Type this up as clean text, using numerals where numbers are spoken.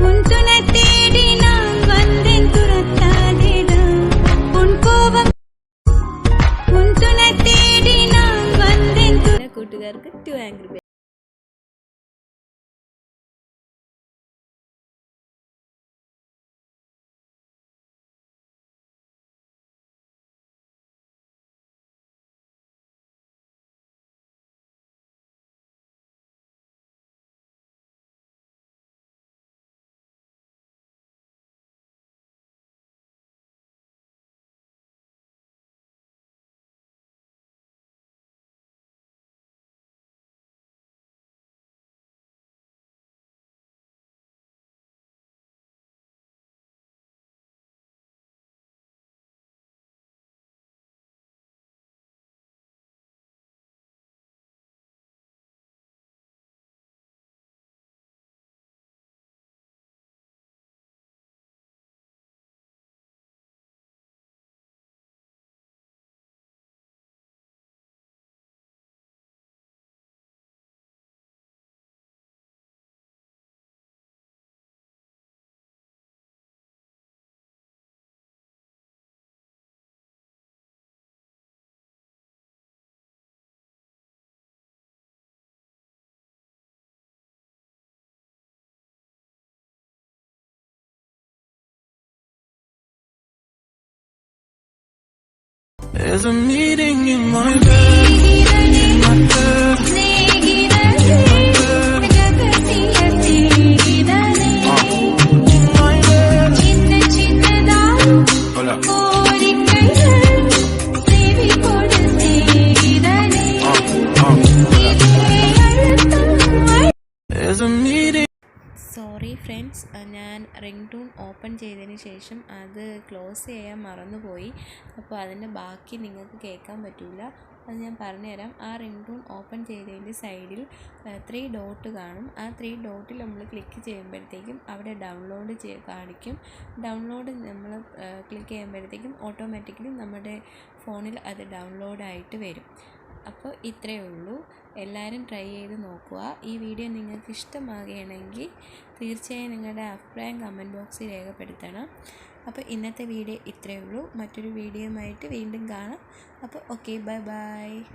உன் துணை தேடி நான் வந்தேன் துரத்தாதேடா உன் கோபம் உன் துணை தேடி நான் வந்தேன் കൂട്ടുകാർക്ക് too angry There's a meeting in my bed, in my bed. There's a meeting. Sorry friends, ഞാൻ റിംഗ് ടൂൺ ഓപ്പൺ ചെയ്തതിന് ശേഷം അത് ക്ലോസ് ചെയ്യാൻ മറന്നുപോയി. അപ്പോൾ അതിൻ്റെ ബാക്കി നിങ്ങൾക്ക് കേൾക്കാൻ പറ്റില്ല. അത് ഞാൻ പറഞ്ഞുതരാം. ആ റിംഗ് ടൂൺ ഓപ്പൺ ചെയ്തതിൻ്റെ സൈഡിൽ 3 ഡോട്ട് കാണും. ആ 3 ഡോട്ടിൽ നമ്മൾ ക്ലിക്ക് ചെയ്യുമ്പോഴത്തേക്കും അവിടെ ഡൗൺലോഡ് കാണിക്കും. ഡൗൺലോഡ് നമ്മൾ ക്ലിക്ക് ചെയ്യുമ്പോഴത്തേക്കും ഓട്ടോമാറ്റിക്കലി നമ്മുടെ ഫോണിൽ അത് ഡൗൺലോഡായിട്ട് വരും. അപ്പോൾ ഇത്രയേ ഉള്ളൂ. എല്ലാവരും ട്രൈ ചെയ്ത് നോക്കുക. ഈ വീഡിയോ നിങ്ങൾക്ക് ഇഷ്ടമാകുകയാണെങ്കിൽ തീർച്ചയായും നിങ്ങളുടെ അഭിപ്രായം കമൻറ്റ് ബോക്സിൽ രേഖപ്പെടുത്തണം. അപ്പോൾ ഇന്നത്തെ വീഡിയോ ഇത്രയേ ഉള്ളൂ. മറ്റൊരു വീഡിയോയുമായിട്ട് വീണ്ടും കാണാം. അപ്പോൾ ഓക്കെ, ബൈ ബൈ.